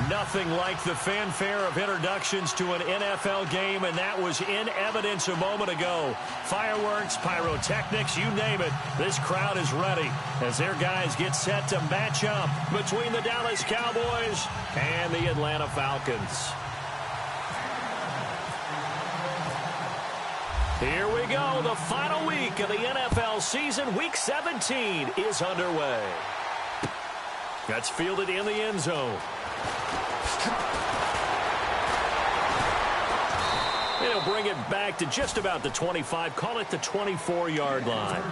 Nothing like the fanfare of introductions to an NFL game, and that was in evidence a moment ago. Fireworks, pyrotechnics, you name it. This crowd is ready as their guys get set to match up between the Dallas Cowboys and the Atlanta Falcons. Here we go. The final week of the NFL season. Week 17 is underway. That's fielded in the end zone. He'll bring it back to just about the 25. Call it the 24-yard line.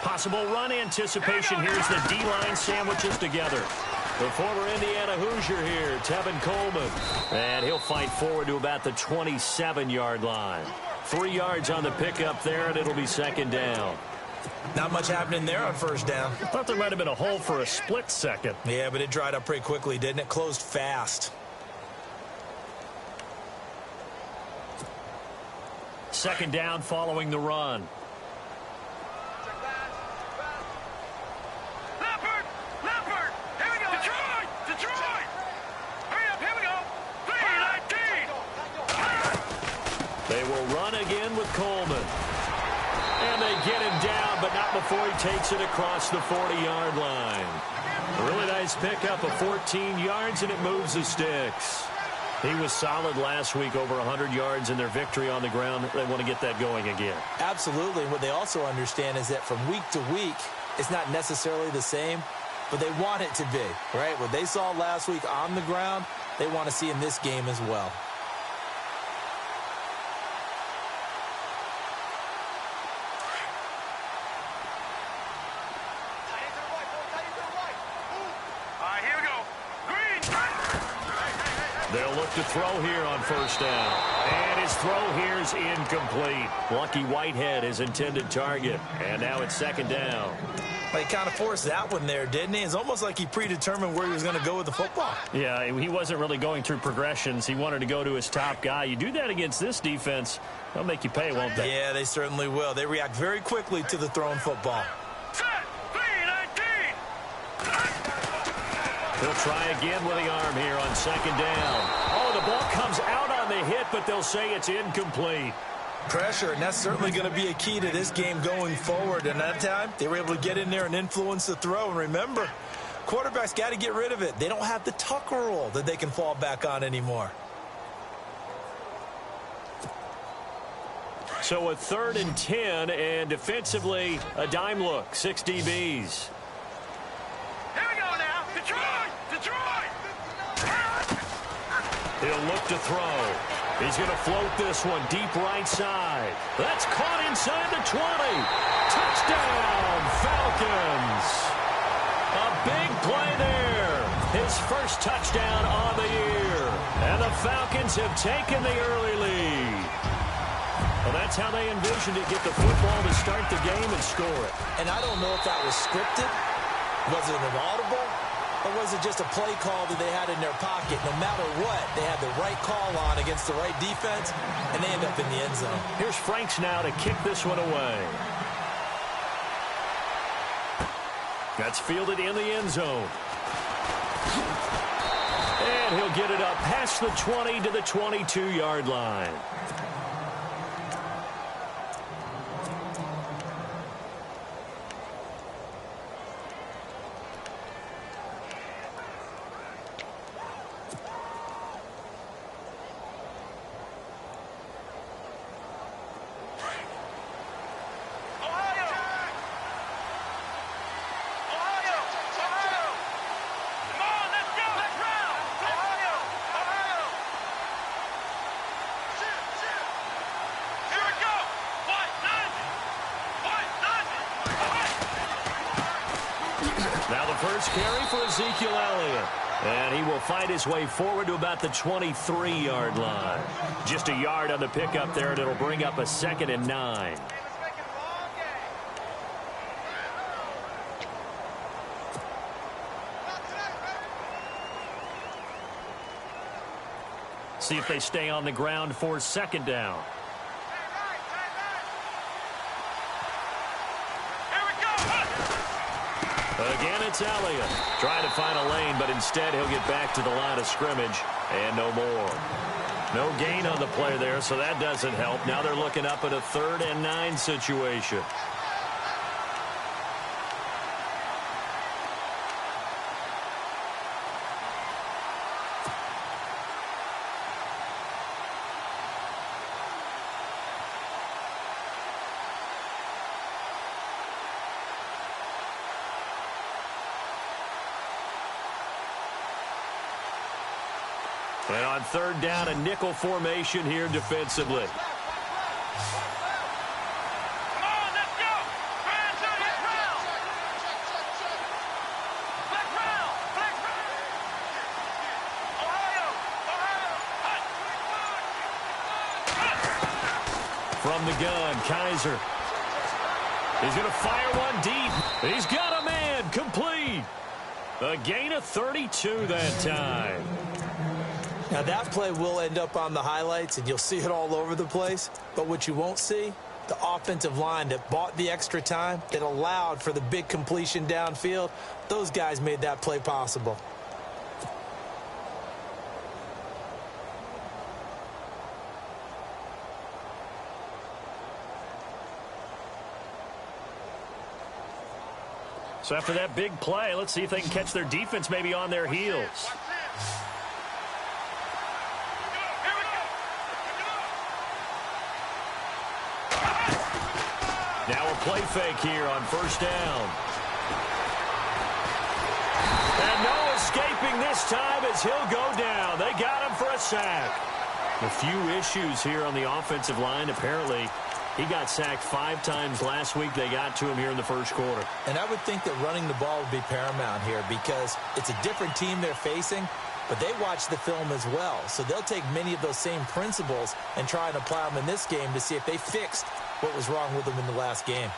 Possible run anticipation. Here's the D-line sandwiches together. The former Indiana Hoosier here, Tevin Coleman. And he'll fight forward to about the 27-yard line. 3 yards on the pickup there, and it'll be second down. Not much happening there on first down. I thought there might have been a hole for a split second. Yeah, but it dried up pretty quickly, didn't it? Closed fast. Second down following the run. They will run again with Coleman. And they get him down, but not before he takes it across the 40-yard line. A really nice pickup of 14 yards, and it moves the sticks. He was solid last week, over 100 yards in their victory on the ground. They want to get that going again. Absolutely. What they also understand is that from week to week, it's not necessarily the same, but they want it to be, right? What they saw last week on the ground, they want to see in this game as well. They'll look to throw here on first down. And his throw here is incomplete. Lucky Whitehead, his intended target. And now it's second down. Well, he kind of forced that one there, didn't he? It's almost like he predetermined where he was going to go with the football. Yeah, he wasn't really going through progressions. He wanted to go to his top guy. You do that against this defense, they'll make you pay, won't they? Yeah, they certainly will. They react very quickly to the thrown football. He'll try again with the arm here on second down. Oh, the ball comes out on the hit, but they'll say it's incomplete. Pressure, and that's certainly going to be a key to this game going forward. And that time, they were able to get in there and influence the throw. And remember, quarterbacks got to get rid of it. They don't have the Tucker rule that they can fall back on anymore. So a 3rd and 10, and defensively, a dime look, 6 DBs. He'll look to throw. He's going to float this one deep right side. That's caught inside the 20. Touchdown, Falcons. A big play there. His first touchdown on the year. And the Falcons have taken the early lead. Well, that's how they envisioned it, get the football to start the game and score it. And I don't know if that was scripted. Was it an audible? Or was it just a play call that they had in their pocket? No matter what, they had the right call on against the right defense, and they end up in the end zone. Here's Franks now to kick this one away. That's fielded in the end zone. And he'll get it up past the 20 to the 22-yard line. first carry for Ezekiel Elliott. And he will fight his way forward to about the 23-yard line. Just a yard on the pickup there, and it'll bring up a 2nd and 9. See if they stay on the ground for 2nd down. Again, it's Elliott. Trying to find a lane, but instead he'll get back to the line of scrimmage. And no more. No gain on the play there, so that doesn't help. Now they're looking up at a 3rd and 9 situation. And on 3rd down, a nickel formation here defensively. From the gun, Kaiser. He's going to fire one deep. He's got a man, complete. A gain of 32 that time. Now, that play will end up on the highlights, and you'll see it all over the place. But what you won't see, the offensive line that bought the extra time, that allowed for the big completion downfield, those guys made that play possible. So after that big play, let's see if they can catch their defense maybe on their heels. Now a play fake here on 1st down. And no escaping this time as he'll go down. They got him for a sack. A few issues here on the offensive line. Apparently, he got sacked 5 times last week. They got to him here in the 1st quarter. And I would think that running the ball would be paramount here because it's a different team they're facing, but they watch the film as well. So they'll take many of those same principles and try and apply them in this game to see if they fixed what was wrong with them in the last game.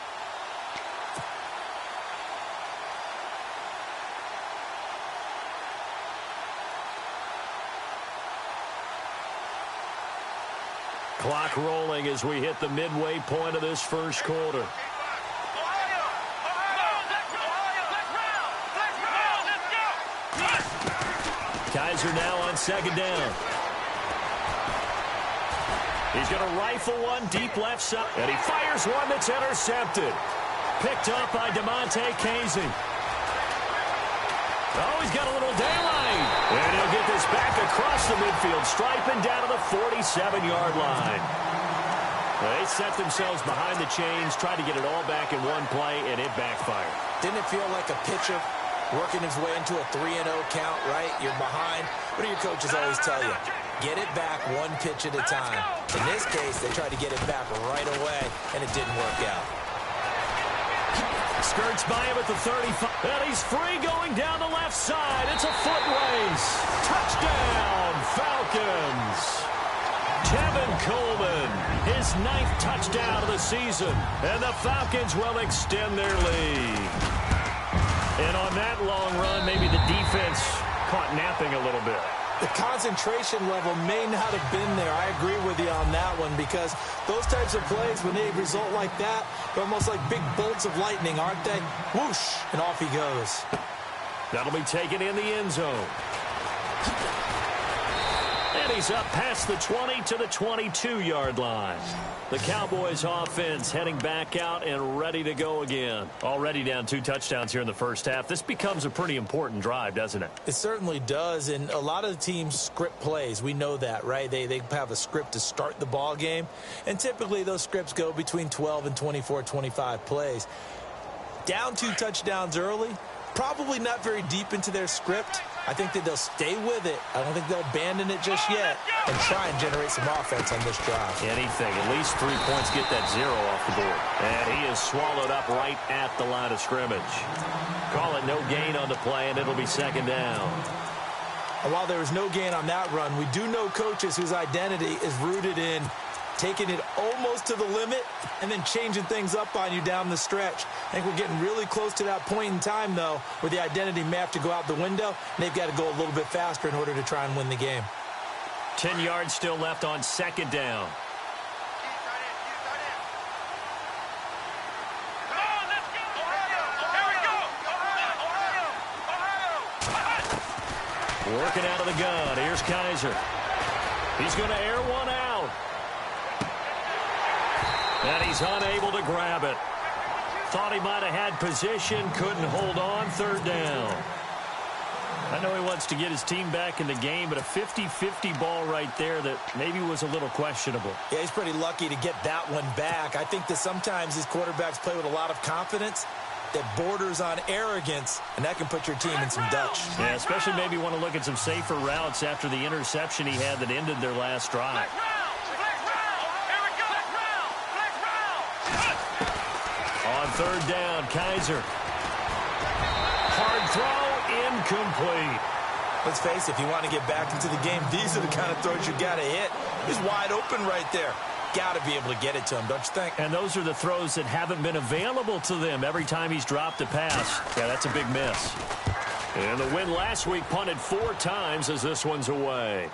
Clock rolling as we hit the midway point of this 1st quarter. Kaiser now on 2nd down. He's going to rifle one deep left side. And he fires one that's intercepted. Picked up by DeMonte Casey. Oh, he's got a little daylight. And he'll get this back across the midfield, striping down to the 47-yard line. They set themselves behind the chains, tried to get it all back in one play, and it backfired. Didn't it feel like a pitcher working his way into a 3-0 count, right? You're behind. What do your coaches always tell you? Get it back one pitch at a time. In this case, they tried to get it back right away, and it didn't work out. Skirts by him at the 35. And he's free going down the left side. It's a foot race. Touchdown, Falcons. Tevin Coleman, his 9th touchdown of the season. And the Falcons will extend their lead. And on that long run, maybe the defense caught napping a little bit. The concentration level may not have been there. I agree with you on that one because those types of plays, when they result like that, they're almost like big bolts of lightning, aren't they? Whoosh, and off he goes. That'll be taken in the end zone. And he's up past the 20 to the 22-yard line. The Cowboys offense heading back out and ready to go again. Already down 2 touchdowns here in the first half. This becomes a pretty important drive, doesn't it? It certainly does, and a lot of the teams script plays. We know that, right? They have a script to start the ball game, and typically those scripts go between 12 and 24, 25 plays. Down 2 touchdowns early, probably not very deep into their script. I think that they'll stay with it. I don't think they'll abandon it just yet and try and generate some offense on this drive. Anything. At least 3 points, get that 0 off the board. And he is swallowed up right at the line of scrimmage. Call it no gain on the play, and it'll be second down. And while there was no gain on that run, we do know coaches whose identity is rooted in taking it almost to the limit and then changing things up on you down the stretch. I think we're getting really close to that point in time, though, where the identity may have to go out the window, and they've got to go a little bit faster in order to try and win the game. 10 yards still left on second down. Working out of the gun. Here's Kaiser. He's going to air one out. And he's unable to grab it. Thought he might have had position. Couldn't hold on. Third down. I know he wants to get his team back in the game, but a 50-50 ball right there that maybe was a little questionable. Yeah, he's pretty lucky to get that one back. I think that sometimes these quarterbacks play with a lot of confidence that borders on arrogance, and that can put your team in some Dutch. Yeah, especially maybe want to look at some safer routes after the interception he had that ended their last drive. On third down, Kaiser. Hard throw, incomplete. Let's face it, if you want to get back into the game, these are the kind of throws you got to hit. He's wide open right there. Got to be able to get it to him, don't you think? And those are the throws that haven't been available to them every time he's dropped a pass. Yeah, that's a big miss. And the win last week punted 4 times as this one's away.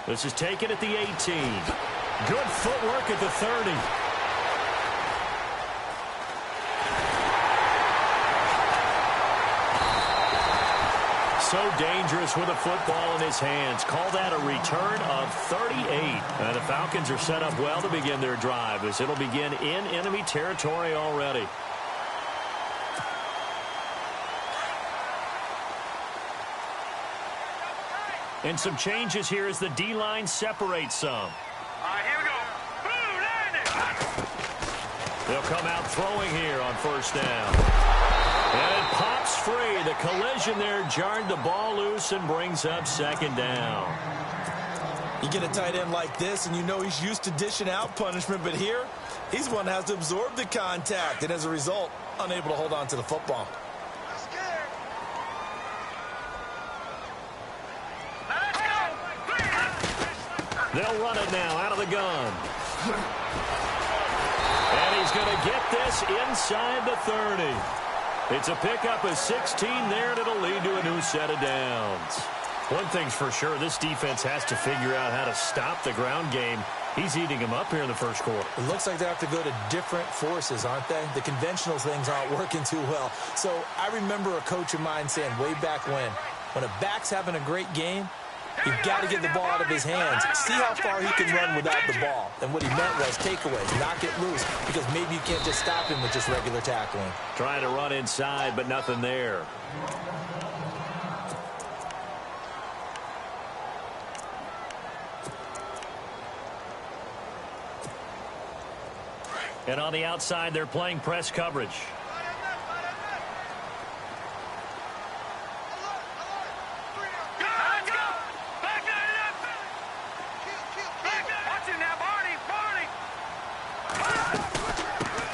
This is taken at the 18. Good footwork at the 30. So dangerous with a football in his hands. Call that a return of 38. And the Falcons are set up well to begin their drive as it'll begin in enemy territory already. And some changes here as the D-line separates some. All right, here we go. Boom, landing. They'll come out throwing here on first down. And it pops free. The collision there jarred the ball loose and brings up second down. You get a tight end like this, and you know he's used to dishing out punishment, but here, he's one that has to absorb the contact, and as a result, unable to hold on to the football. They'll run it now out of the gun. And he's going to get this inside the 30. It's a pickup of 16 there, and it'll lead to a new set of downs. One thing's for sure, this defense has to figure out how to stop the ground game. He's eating him up here in the first quarter. It looks like they have to go to different forces, aren't they? The conventional things aren't working too well. So I remember a coach of mine saying way back when a back's having a great game, you've got to get the ball out of his hands. See how far he can run without the ball. And what he meant was takeaways, knock it loose, because maybe you can't just stop him with just regular tackling. Trying to run inside, but nothing there. And on the outside, they're playing press coverage.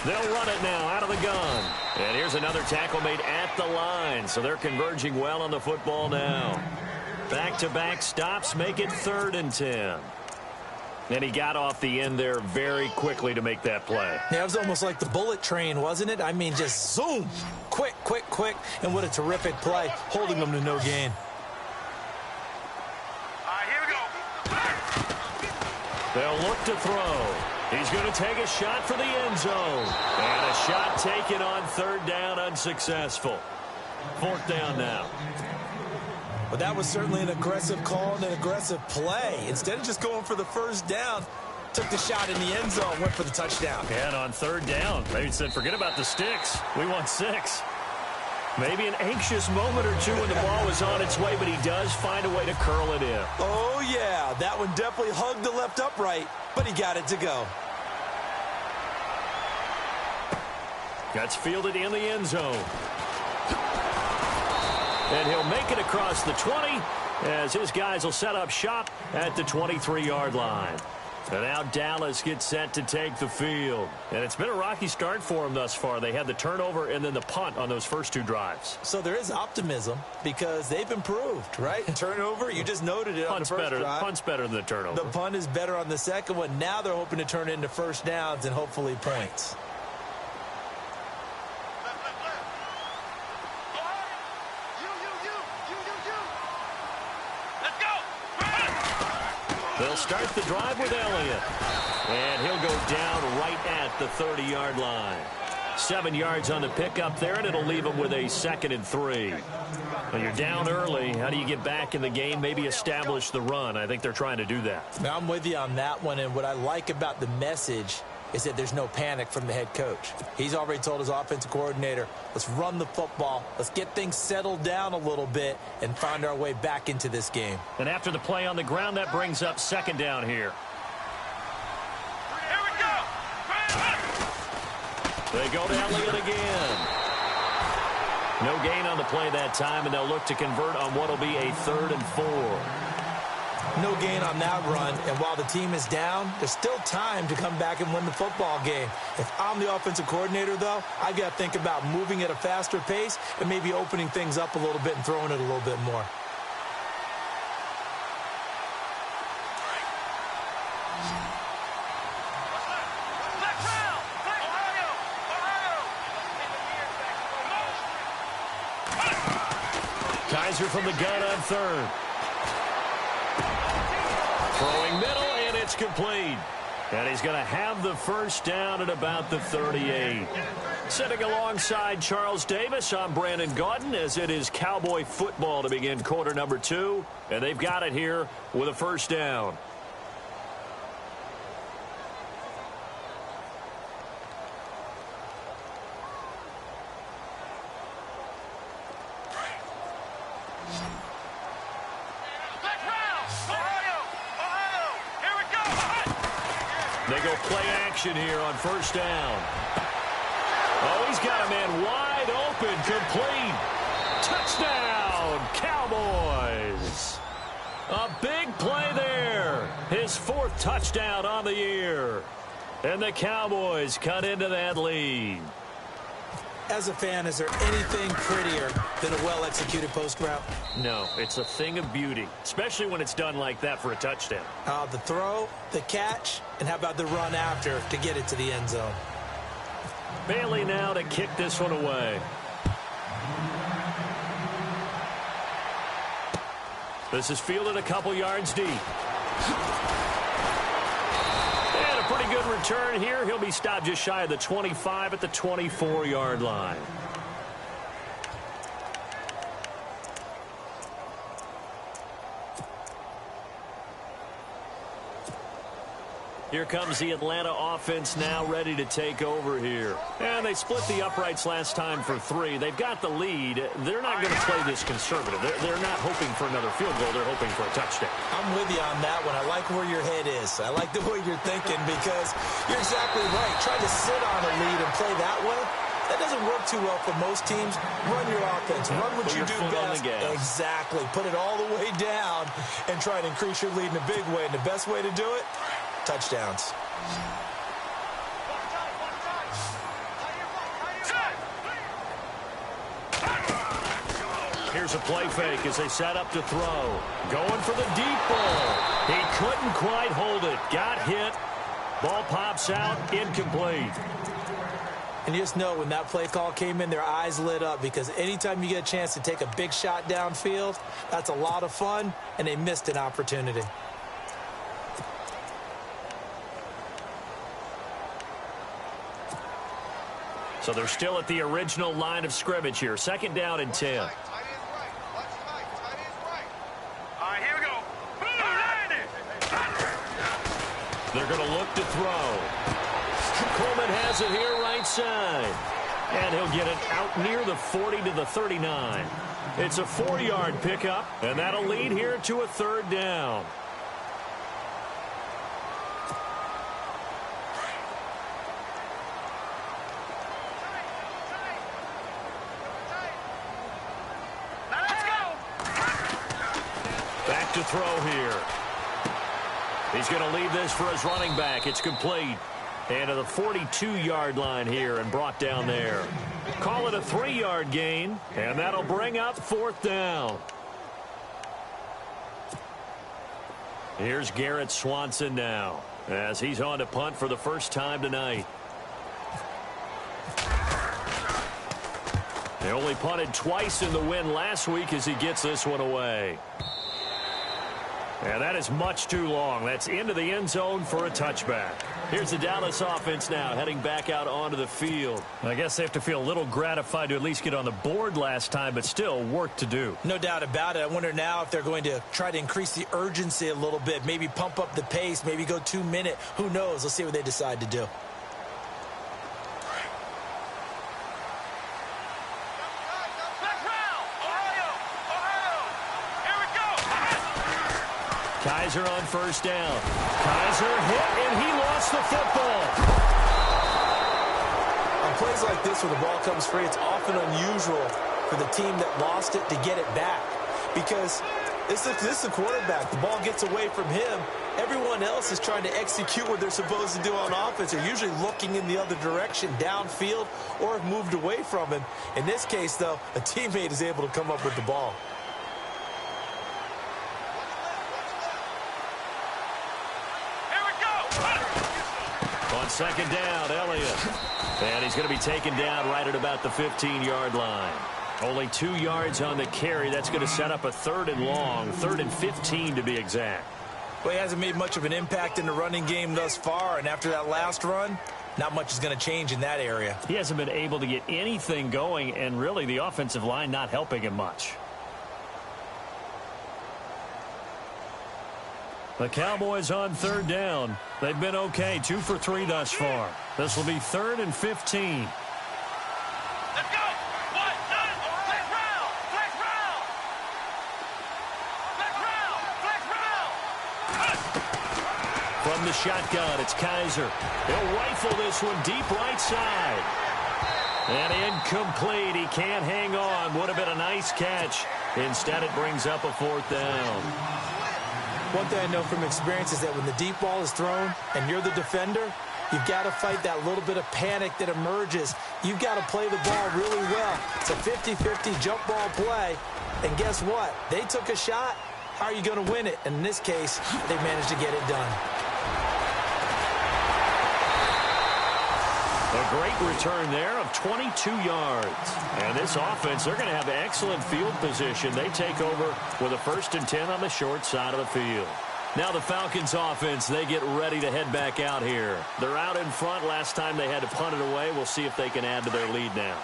They'll run it now out of the gun. And here's another tackle made at the line. So they're converging well on the football now. Back-to-back stops make it 3rd and 10. And he got off the end there very quickly to make that play. Yeah, it was almost like the bullet train, wasn't it? I mean, just zoom. Quick, quick, quick. And what a terrific play, holding them to no gain. All right, here we go. They'll look to throw. He's going to take a shot for the end zone. And a shot taken on 3rd down, unsuccessful. 4th down now. But that was certainly an aggressive call and an aggressive play. Instead of just going for the first down, took the shot in the end zone, went for the touchdown. And on 3rd down, maybe said, forget about the sticks. We want 6. Maybe an anxious moment or two when the ball was on its way, but he does find a way to curl it in. Oh, yeah. That one definitely hugged the left upright, but he got it to go. That's fielded in the end zone. And he'll make it across the 20 as his guys will set up shop at the 23-yard line. And now Dallas gets set to take the field. And it's been a rocky start for them thus far. They had the turnover and then the punt on those first two drives. So there is optimism because they've improved, right? Turnover, you just noted it on the first drive. Punt's better than the turnover. The punt is better on the second one. Now they're hoping to turn it into first downs and hopefully points. They'll start the drive with Elliott. And he'll go down right at the 30-yard line. 7 yards on the pickup there, and it'll leave him with a 2nd and 3. When you're down early, how do you get back in the game? Maybe establish the run. I think they're trying to do that. Now, I'm with you on that one, and what I like about the message is that there's no panic from the head coach. He's already told his offensive coordinator, let's run the football, let's get things settled down a little bit and find our way back into this game. And after the play on the ground, that brings up 2nd down here. Here we go. They go to Elliott again. No gain on the play that time, and they'll look to convert on what will be a 3rd and 4. No gain on that run, and while the team is down, there's still time to come back and win the football game. If I'm the offensive coordinator, though, I've got to think about moving at a faster pace and maybe opening things up a little bit and throwing it a little bit more. Kaiser from the gun on 3rd. Throwing middle, and it's complete. And he's going to have the first down at about the 38. Sitting alongside Charles Davis, I'm Brandon Gaudin, as it is Cowboy football to begin quarter number 2. And they've got it here with a first down. They go play action here on first down. Oh, he's got a man wide open, complete. Touchdown, Cowboys. A big play there. His 4th touchdown on the year. And the Cowboys cut into that lead. As a fan, is there anything prettier than a well-executed post route? No, it's a thing of beauty, especially when it's done like that for a touchdown. The throw, the catch, and how about the run after to get it to the end zone? Bailey now to kick this one away. This is fielded a couple yards deep. And a pretty good return here. He'll be stopped just shy of the 25 at the 24-yard line. Here comes the Atlanta offense now ready to take over here. And they split the uprights last time for 3. They've got the lead. They're not going to play this conservative. They're not hoping for another field goal. They're hoping for a touchdown. I'm with you on that one. I like where your head is. I like the way you're thinking because you're exactly right. Trying to sit on a lead and play that way, that doesn't work too well for most teams. Run your offense. Run what you do best. Exactly. Put it all the way down and try to increase your lead in a big way. And the best way to do it, touchdowns. Here's a play fake as they set up to throw. Going for the deep ball. He couldn't quite hold it. Got hit. Ball pops out. Incomplete. And you just know when that play call came in, their eyes lit up because anytime you get a chance to take a big shot downfield, that's a lot of fun, and they missed an opportunity. So they're still at the original line of scrimmage here. 2nd down and 10. All right, here we go. They're going to look to throw. Coleman has it here right side. And he'll get it out near the 40 to the 39. It's a 4-yard pickup, and that'll lead here to a 3rd down. Back to throw here. He's going to leave this for his running back. It's complete. And to the 42-yard line here and brought down there. Call it a 3-yard gain, and that'll bring up 4th down. Here's Garrett Swanson now as he's on to punt for the first time tonight. They only punted twice in the win last week as he gets this one away. And that is much too long. That's into the end zone for a touchback. Here's the Dallas offense now heading back out onto the field. I guess they have to feel a little gratified to at least get on the board last time, but still work to do. No doubt about it. I wonder now if they're going to try to increase the urgency a little bit, maybe pump up the pace, maybe go 2-minute. Who knows? Let's see what they decide to do. Kaiser on first down. Kaiser hit, and he lost the football. On plays like this where the ball comes free, it's often unusual for the team that lost it to get it back. Because this is the quarterback. The ball gets away from him. Everyone else is trying to execute what they're supposed to do on offense. They're usually looking in the other direction, downfield, or have moved away from him. In this case, though, a teammate is able to come up with the ball. Second down, Elliott. And he's going to be taken down right at about the 15-yard line. Only 2 yards on the carry. That's going to set up a 3rd and long, 3rd and 15 to be exact. Well, he hasn't made much of an impact in the running game thus far, and after that last run, not much is going to change in that area. He hasn't been able to get anything going, and really the offensive line not helping him much. The Cowboys on 3rd down. They've been okay, 2 for 3 thus far. This will be 3rd and 15. Let's go! 1, 9, flex round! Flex round! Flex round! Flex round! From the shotgun, it's Kaiser. He'll rifle this one deep right side. And incomplete. He can't hang on. Would have been a nice catch. Instead, it brings up a 4th down. One thing I know from experience is that when the deep ball is thrown and you're the defender, you've got to fight that little bit of panic that emerges. You've got to play the ball really well. It's a 50-50 jump ball play. And guess what? They took a shot. How are you going to win it? And in this case, they managed to get it done. A great return there of 22 yards. And this offense, they're going to have excellent field position. They take over with a 1st and 10 on the short side of the field. Now the Falcons offense, they get ready to head back out here. They're out in front. Last time they had to punt it away. We'll see if they can add to their lead now.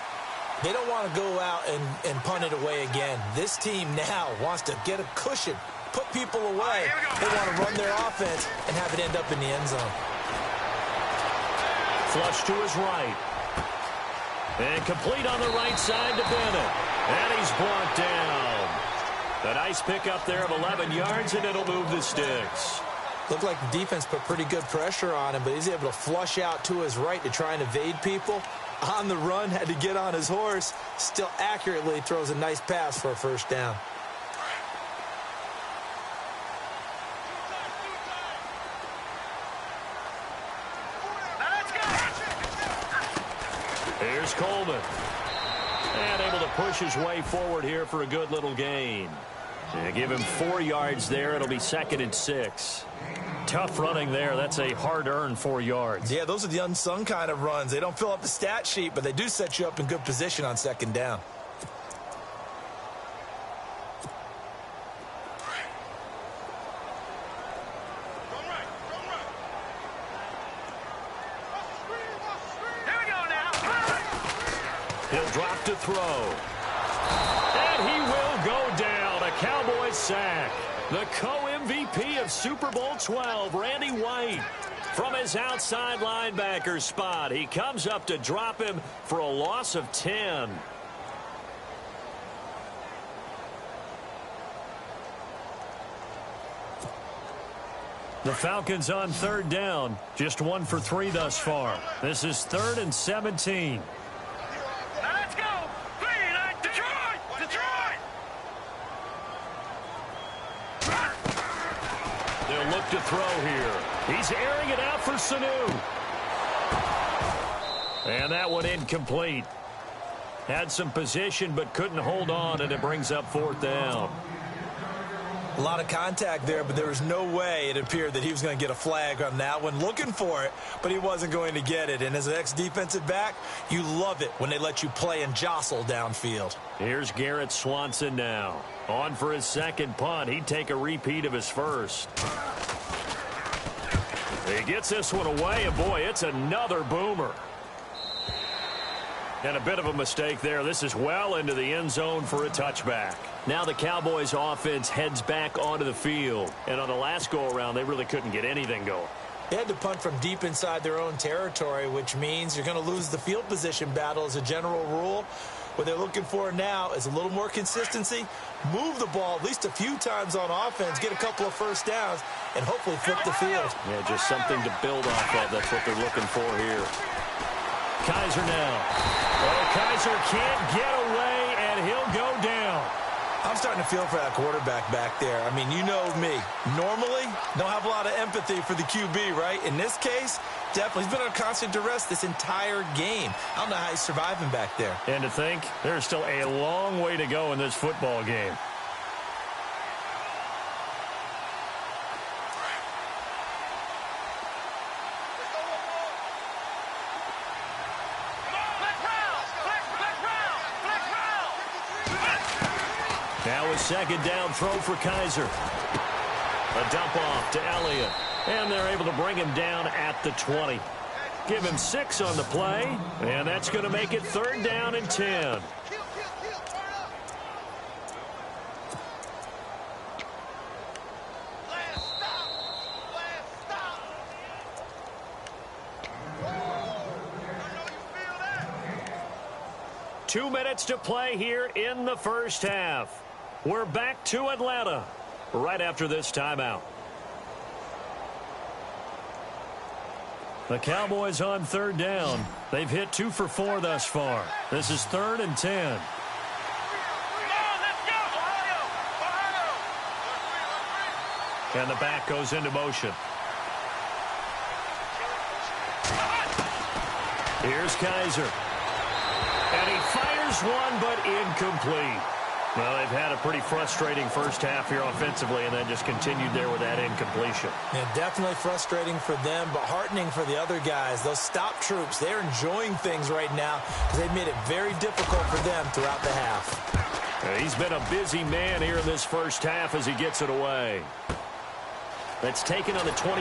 They don't want to go out and punt it away again. This team now wants to get a cushion, put people away. They want to run their offense and have it end up in the end zone. Flush to his right. And complete on the right side to Bennett. And he's brought down. A nice pickup there of 11 yards, and it'll move the sticks. Looked like the defense put pretty good pressure on him, but he's able to flush out to his right to try and evade people. On the run, had to get on his horse. Still accurately throws a nice pass for a 1st down. Here's Coleman. And able to push his way forward here for a good little gain. And give him 4 yards there. It'll be 2nd and 6. Tough running there. That's a hard-earned 4 yards. Yeah, those are the unsung kind of runs. They don't fill up the stat sheet, but they do set you up in good position on 2nd down. He'll drop to throw. And he will go down. A Cowboys sack. The co-MVP of Super Bowl 12, Randy White. From his outside linebacker spot, he comes up to drop him for a loss of 10. The Falcons on 3rd down. Just 1 for 3 thus far. This is 3rd and 17. Let's go! Detroit! Detroit! They'll look to throw here. He's airing it out for Sanu. And that one incomplete. Had some position but couldn't hold on, and it brings up 4th down. A lot of contact there, but there was no way it appeared that he was going to get a flag on that one. Looking for it, but he wasn't going to get it. And as an ex-defensive back, you love it when they let you play and jostle downfield. Here's Garrett Swanson now. On for his second punt. He'd take a repeat of his first. He gets this one away, and boy, it's another boomer. And a bit of a mistake there. This is well into the end zone for a touchback. Now the Cowboys offense heads back onto the field. And on the last go-around, they really couldn't get anything going. They had to punt from deep inside their own territory, which means you're going to lose the field position battle as a general rule. What they're looking for now is a little more consistency, move the ball at least a few times on offense, get a couple of first downs, and hopefully flip the field. Yeah, just something to build off of. That's what they're looking for here. Kaiser now. Oh, Kaiser can't get away, and he'll go down. I'm starting to feel for that quarterback back there. I mean, you know me. Normally, don't have a lot of empathy for the QB, right? In this case, definitely. He's been under constant duress this entire game. I don't know how he's surviving back there. And to think, there's still a long way to go in this football game. Now a second down throw for Kaiser. A dump off to Elliott. And they're able to bring him down at the 20. Give him 6 on the play. And that's going to make it 3rd down and 10. Two minutes to play here in the first half. We're back to Atlanta right after this timeout. The Cowboys on 3rd down. They've hit 2 for 4 thus far. This is 3rd and 10. And the back goes into motion. Here's Kaiser. And he fires one, but incomplete. Well, they've had a pretty frustrating first half here offensively, and then just continued there with that incompletion. Yeah, definitely frustrating for them, but heartening for the other guys. Those stop troops, they're enjoying things right now because they've made it very difficult for them throughout the half. He's been a busy man here in this first half as he gets it away. That's taken on the 25.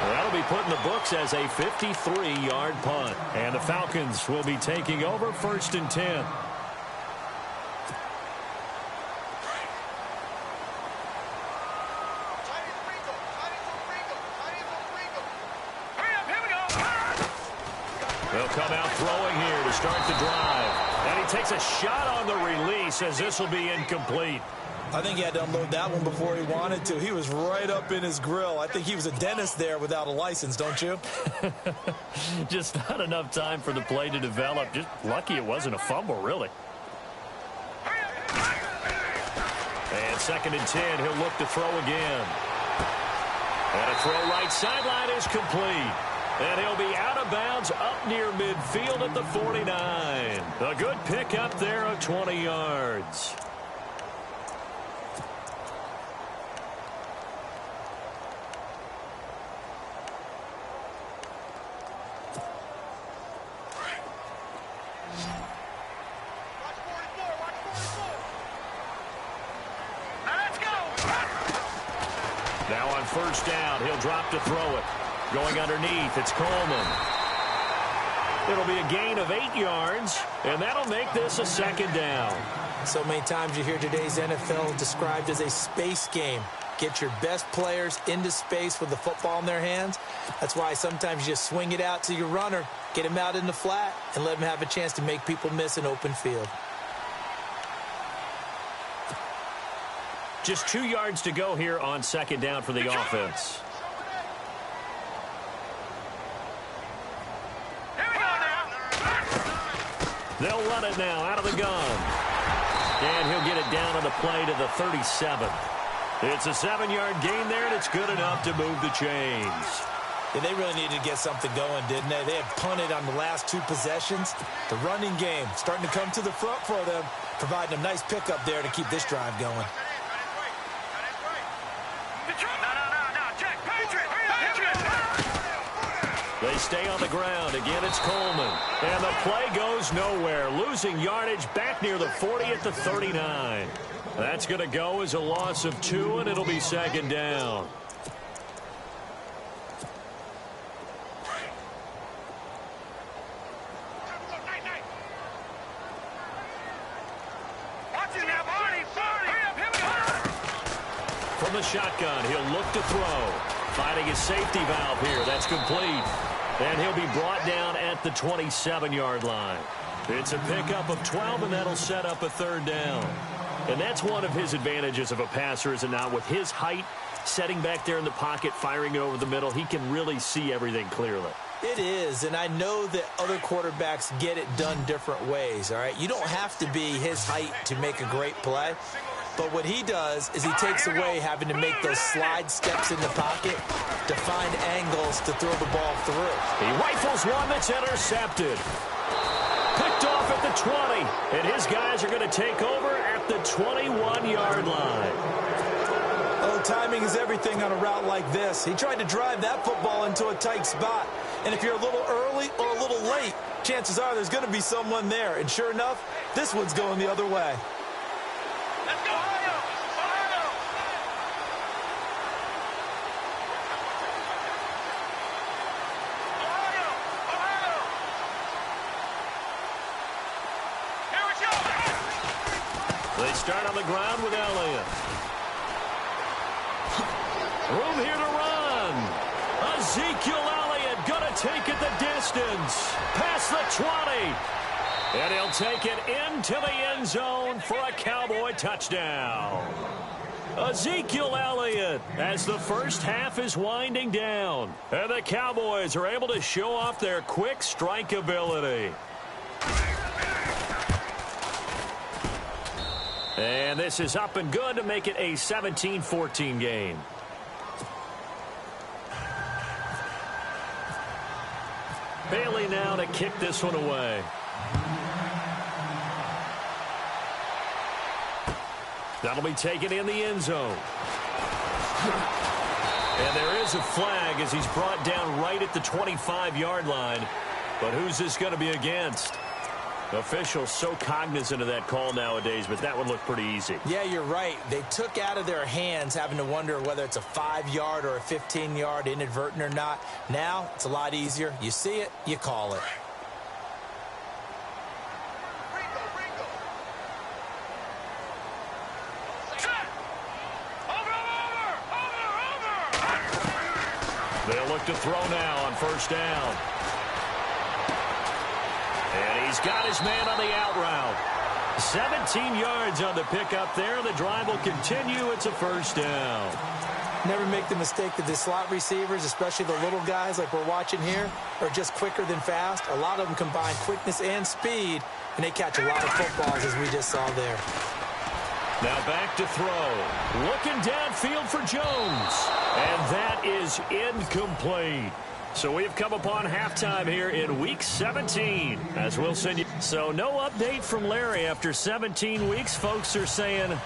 That'll be put in the books as a 53-yard punt. And the Falcons will be taking over 1st and 10. They'll come out throwing here to start the drive. And he takes a shot on the release as this will be incomplete. I think he had to unload that one before he wanted to. He was right up in his grill. I think he was a dentist there without a license, don't you? Just not enough time for the play to develop. Just lucky it wasn't a fumble, really. And 2nd and 10, he'll look to throw again. And a throw right sideline is complete. And he'll be out of bounds up near midfield at the 49. A good pickup there of 20 yards. Now on 1st down, he'll drop to throw it. Going underneath, it's Coleman. It'll be a gain of 8 yards, and that'll make this a 2nd down. So many times you hear today's NFL described as a space game. Get your best players into space with the football in their hands. That's why sometimes you just swing it out to your runner, get him out in the flat, and let him have a chance to make people miss an open field. Just 2 yards to go here on 2nd down for the offense. They'll run it now out of the gun. And he'll get it down on the play to the 37. It's a 7-yard gain there, and it's good enough to move the chains. Yeah, they really needed to get something going, didn't they? They had punted on the last 2 possessions. The running game starting to come to the front for them, providing a nice pickup there to keep this drive going. They stay on the ground. Again, it's Coleman. And the play goes nowhere. Losing yardage back near the 40 at the 39. That's going to go as a loss of 2, and it'll be 2nd down. From the shotgun, he'll look to throw. Finding his safety valve here. That's complete. And he'll be brought down at the 27-yard line. It's a pickup of 12, and that'll set up a 3rd down. And that's one of his advantages of a passer, is it not? With his height, setting back there in the pocket, firing it over the middle, he can really see everything clearly. It is, and I know that other quarterbacks get it done different ways, all right? You don't have to be his height to make a great play. But what he does is he takes away having to make those slide steps in the pocket to find angles to throw the ball through. He rifles one that's intercepted. Picked off at the 20. And his guys are going to take over at the 21-yard line. Oh, timing is everything on a route like this. He tried to drive that football into a tight spot. And if you're a little early or a little late, chances are there's going to be someone there. And sure enough, this one's going the other way. Let's go, Ohio! Ohio! Ohio! Ohio! Here we go! They start on the ground with Elliott. Room here to run. Ezekiel Elliott going to take it the distance. Past the 20. And he'll take it into the end zone for a Cowboy touchdown. Ezekiel Elliott as the first half is winding down. And the Cowboys are able to show off their quick strike ability. And this is up and good to make it a 17-14 game. Bailey now to kick this one away. That'll be taken in the end zone. And there is a flag as he's brought down right at the 25-yard line. But who's this going to be against? Officials so cognizant of that call nowadays, but that would look pretty easy. Yeah, you're right. They took out of their hands having to wonder whether it's a 5-yard or a 15-yard inadvertent or not. Now, it's a lot easier. You see it, you call it. They'll look to throw now on first down. And he's got his man on the out route. 17 yards on the pickup there. The drive will continue. It's a first down. Never make the mistake that the slot receivers, especially the little guys like we're watching here, are just quicker than fast. A lot of them combine quickness and speed, and they catch a lot of footballs, as we just saw there. Now back to throw. Looking downfield for Jones. And that is incomplete. So we've come upon halftime here in Week 17. As we'll send you. So no update from Larry after 17 weeks. Folks are saying,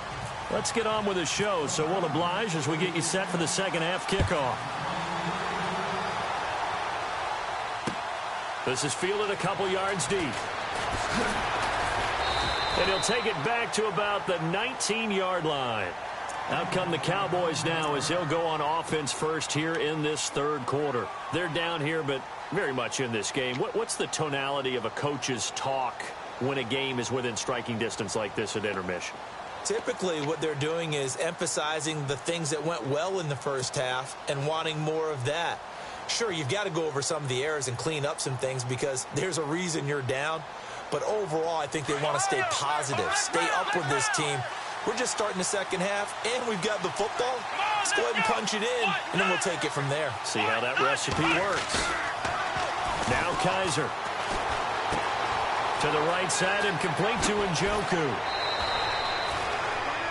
let's get on with the show. So we'll oblige as we get you set for the second half kickoff. This is fielded a couple yards deep. And he'll take it back to about the 19-yard line. Out come the Cowboys now as they'll go on offense first here in this third quarter. They're down here, but very much in this game. What's the tonality of a coach's talk when a game is within striking distance like this at intermission? Typically, what they're doing is emphasizing the things that went well in the first half and wanting more of that. Sure, you've got to go over some of the errors and clean up some things because there's a reason you're down. But overall, I think they want to stay positive, stay up with this team. We're just starting the second half, and we've got the football. Let's go ahead and punch it in, and then we'll take it from there. See how that recipe works. Now Kaiser. To the right side and complete to Njoku.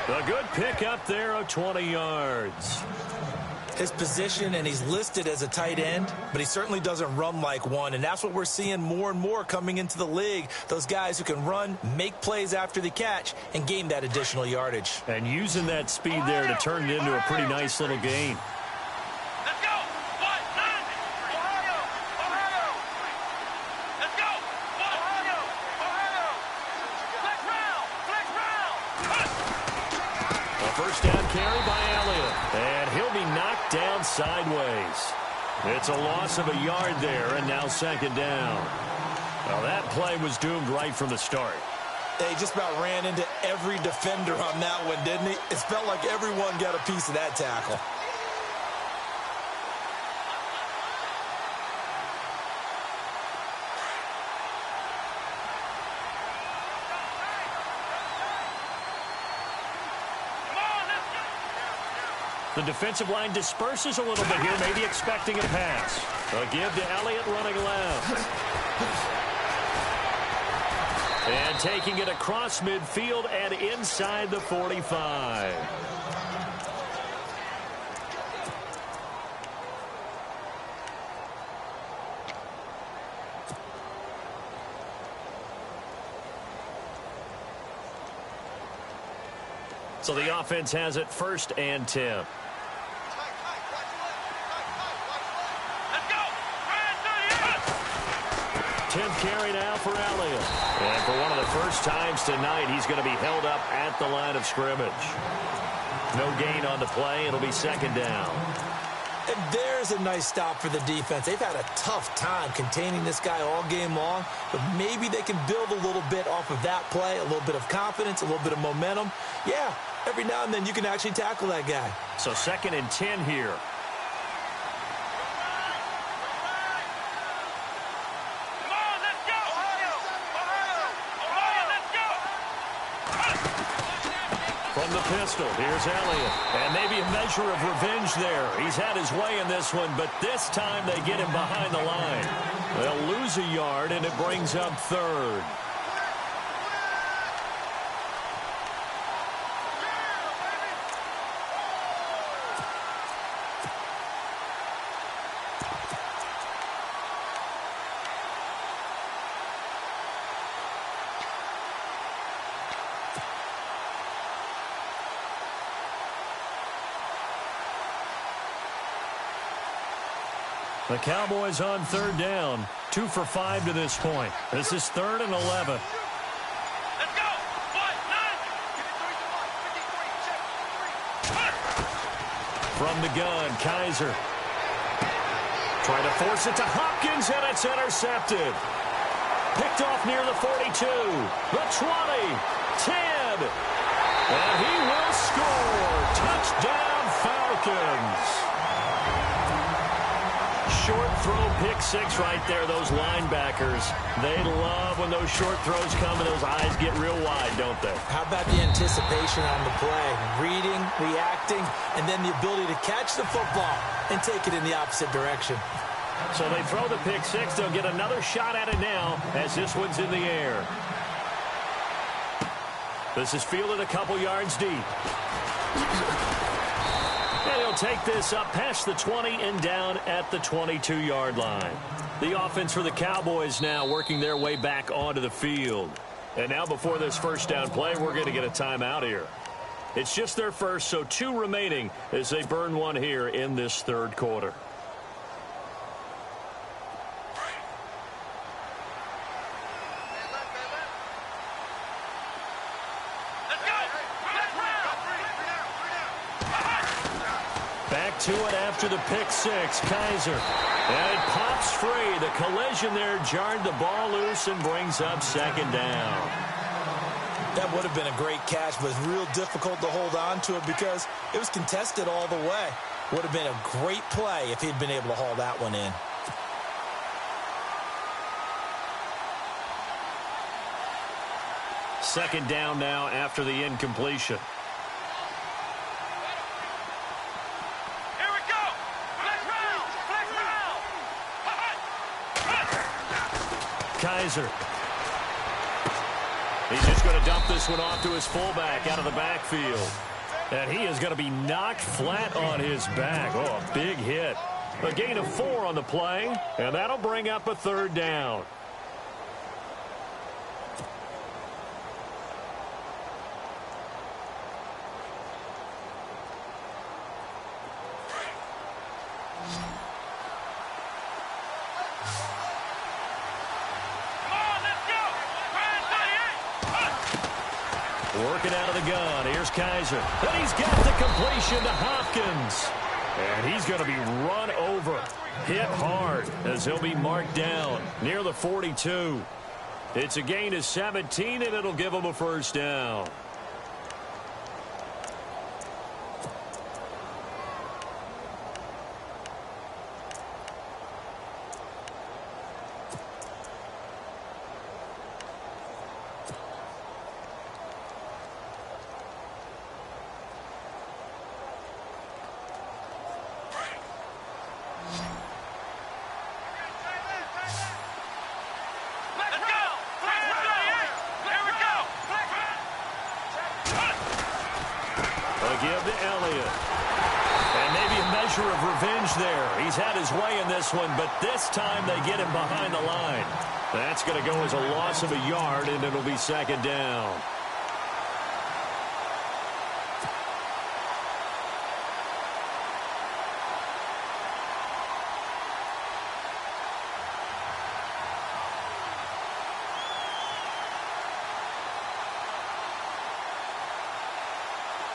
A good pick up there of 20 yards. His position, and he's listed as a tight end, but he certainly doesn't run like one, and that's what we're seeing more and more coming into the league. Those guys who can run, make plays after the catch, and gain that additional yardage. And using that speed there to turn it into a pretty nice little gain. Let's go. What? Nine. Ohio. Ohio. Let's go. What? Ohio. Ohio. Flex round. Flex round. A first down carry by Elliott. And he'll be knocked down sideways. It's a loss of a yard there, and now second down. Well, that play was doomed right from the start. They just about ran into every defender on that one, didn't he? It felt like everyone got a piece of that tackle. The defensive line disperses a little bit here, maybe expecting a pass. A give to Elliott running left. And taking it across midfield and inside the 45. So the offense has it first and 10. Let's go. 10th carry now for Elliott. And for one of the first times tonight, he's going to be held up at the line of scrimmage. No gain on the play. It'll be second down. And there's a nice stop for the defense. They've had a tough time containing this guy all game long, but maybe they can build a little bit off of that play, a little bit of confidence, a little bit of momentum. Yeah, every now and then you can actually tackle that guy. So second and 10 here. Come on, let's go. Ohio. Ohio. Ohio, let's go. From the pistol, here's Elliott. And maybe a measure of revenge there. He's had his way in this one, but this time they get him behind the line. They'll lose a yard, and it brings up third. The Cowboys on third down. 2 for 5 to this point. This is 3rd and 11. Let's go. What? Nine. From the gun, Kaiser. Trying to force it to Hopkins, and it's intercepted. Picked off near the 42, the 20, 10. And he will score. Touchdown, Falcons. Short throw, pick six right there. Those linebackers, they love when those short throws come and those eyes get real wide, don't they? How about the anticipation on the play? Reading, reacting, and then the ability to catch the football and take it in the opposite direction. So they throw the pick six. They'll get another shot at it now as this one's in the air. This is fielded a couple yards deep. And he'll take this up past the 20 and down at the 22-yard line. The offense for the Cowboys now working their way back onto the field. And now before this first down play, we're going to get a timeout here. It's just their first, so 2 remaining as they burn one here in this third quarter. Back to it after the pick six. Kaiser. And it pops free. The collision there jarred the ball loose and brings up second down. That would have been a great catch, but it's real difficult to hold on to it because it was contested all the way. Would have been a great play if he'd been able to haul that one in. Second down now after the incompletion. Kaiser. He's just He's going to dump this one off to his fullback out of the backfield. And he is going to be knocked flat on his back. Oh, a big hit. A gain of 4 on the play, and that'll bring up a 3rd down. Working out of the gun. Here's Kaiser. And he's got the completion to Hopkins. And he's going to be run over. Hit hard as he'll be marked down near the 42. It's a gain of 17, and it'll give him a 1st down. Give to Elliott. And maybe a measure of revenge there. He's had his way in this one, but this time they get him behind the line. That's going to go as a loss of a yard, and it'll be 2nd down.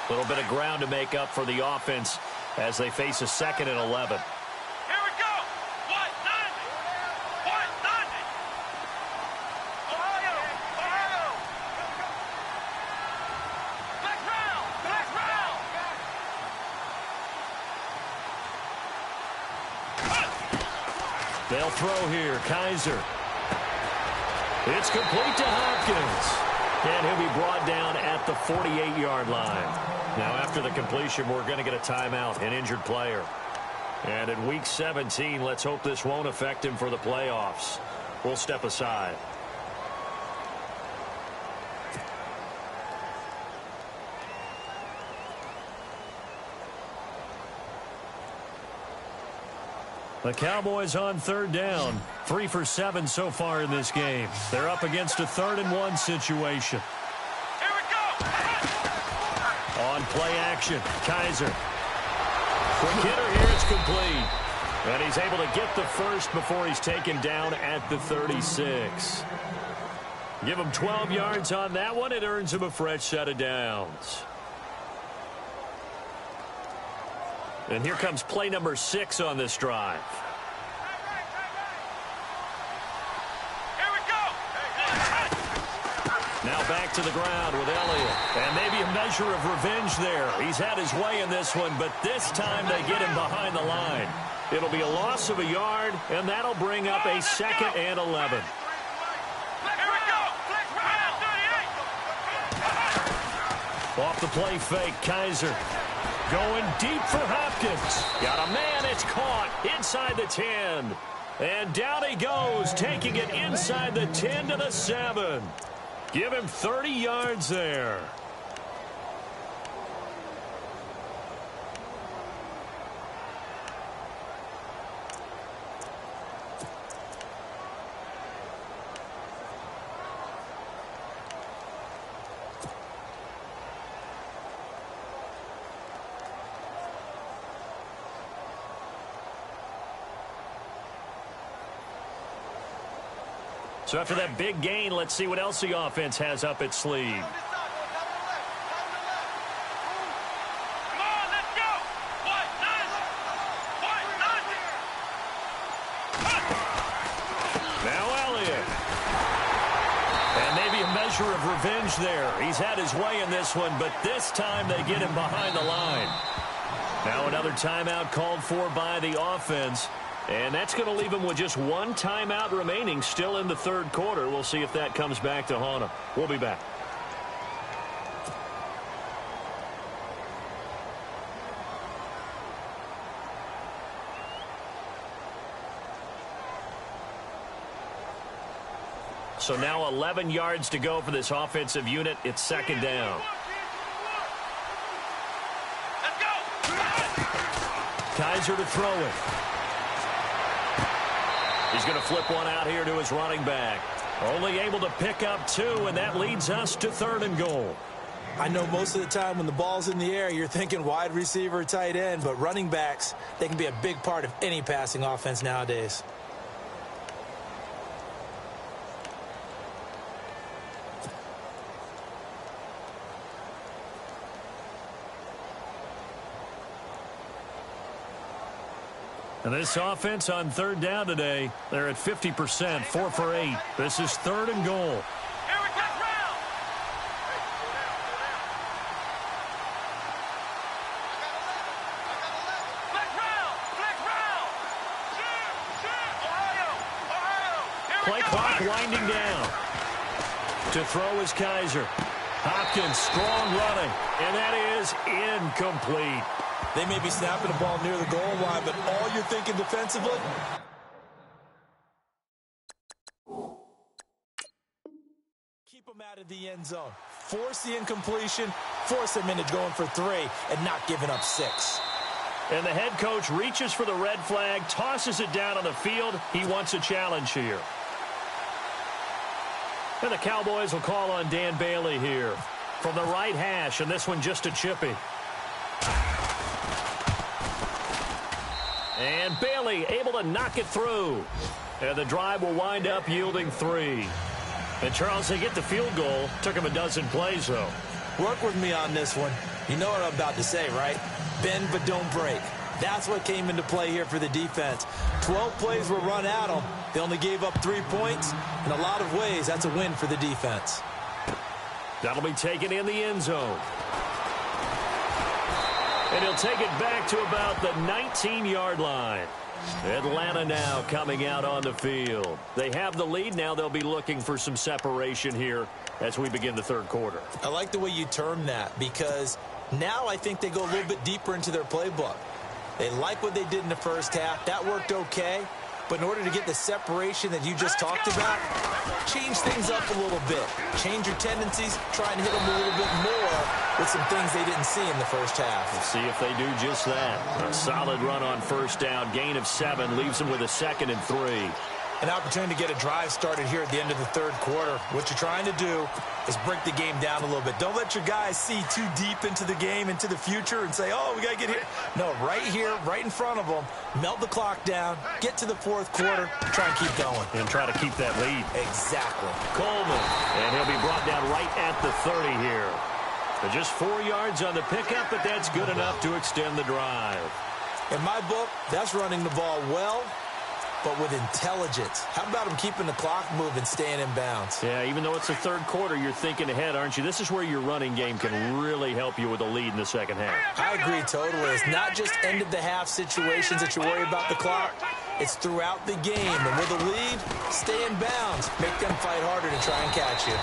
A little bit of ground to make up for the offense as they face a 2nd and 11. Here we go. 190. 190. Ohio. Ohio. Black round. Black round. They'll throw here. Kaiser. It's complete to Hopkins. And he'll be brought down at the 48-yard line. Now, after the completion, we're going to get a timeout, an injured player. And in Week 17, let's hope this won't affect him for the playoffs. We'll step aside. The Cowboys on 3rd down. 3 for 7 so far in this game. They're up against a 3rd and 1 situation. Here we go. On play action, Kaiser. Quick hitter here, it's complete. And he's able to get the 1st before he's taken down at the 36. Give him 12 yards on that one. It earns him a fresh set of downs. And here comes play number 6 on this drive. Here we go. Now back to the ground with Elliott. And maybe a measure of revenge there. He's had his way in this one, but this time they get him behind the line. It'll be a loss of a yard, and that'll bring up a 2nd and 11. Here we go. Off the play fake, Kaiser. Going deep for Hopkins. Got a man, it's caught inside the 10. And down he goes, taking it inside the 10 to the 7. Give him 30 yards there. So after that big gain, let's see what else the offense has up its sleeve. Come on, let's go. 190. Now Elliott. And maybe a measure of revenge there. He's had his way in this one, but this time they get him behind the line. Now another timeout called for by the offense. And that's going to leave him with just one timeout remaining still in the 3rd quarter. We'll see if that comes back to haunt him. We'll be back. So now 11 yards to go for this offensive unit. It's second down. Let's go. Kaiser to throw it. He's going to flip one out here to his running back. Only able to pick up 2, and that leads us to 3rd and goal. I know most of the time when the ball's in the air, you're thinking wide receiver, tight end, but running backs, they can be a big part of any passing offense nowadays. And this offense on 3rd down today, they're at 50%, 4 for 8. This is 3rd and goal. Here we come, round. Flex round. Ohio. Play clock winding down. To throw is Kaiser. Hopkins, strong running, and that is incomplete. They may be snapping the ball near the goal line, but all you're thinking defensively, keep them out of the end zone. Force the incompletion, force them into going for 3, and not giving up 6. And the head coach reaches for the red flag, tosses it down on the field. He wants a challenge here. And the Cowboys will call on Dan Bailey here from the right hash, and this one just a chippy. And Bailey able to knock it through. And the drive will wind up yielding 3. And Charles, they get the field goal. Took him a dozen plays, though. Work with me on this one. You know what I'm about to say, right? Bend but don't break. That's what came into play here for the defense. 12 plays were run at them. They only gave up 3 points. In a lot of ways, that's a win for the defense. That'll be taken in the end zone. And he'll take it back to about the 19-yard line. Atlanta now coming out on the field. They have the lead. Now they'll be looking for some separation here as we begin the 3rd quarter. I like the way you term that, because now I think they go a little bit deeper into their playbook. They like what they did in the first half. That worked okay. But in order to get the separation that you just talked about, change things up a little bit. Change your tendencies, try and hit them a little bit more with some things they didn't see in the first half. Let's see if they do just that. A solid run on 1st down, gain of 7, leaves them with a 2nd and 3. An opportunity to get a drive started here at the end of the 3rd quarter. What you're trying to do is break the game down a little bit. Don't let your guys see too deep into the game, into the future, and say, oh, we got to get here. No, right here, right in front of them, melt the clock down, get to the 4th quarter, try and keep going. And try to keep that lead. Exactly. Coleman, and he'll be brought down right at the 30 here. But just 4 yards on the pickup, but that's good enough to extend the drive. In my book, that's running the ball well, but with intelligence. How about him keeping the clock moving, staying in bounds? Yeah, even though it's the 3rd quarter, you're thinking ahead, aren't you? This is where your running game can really help you with a lead in the 2nd half. I agree totally. It's not just end-of-the-half situations that you worry about the clock. It's throughout the game. And with a lead, stay in bounds. Make them fight harder to try and catch you.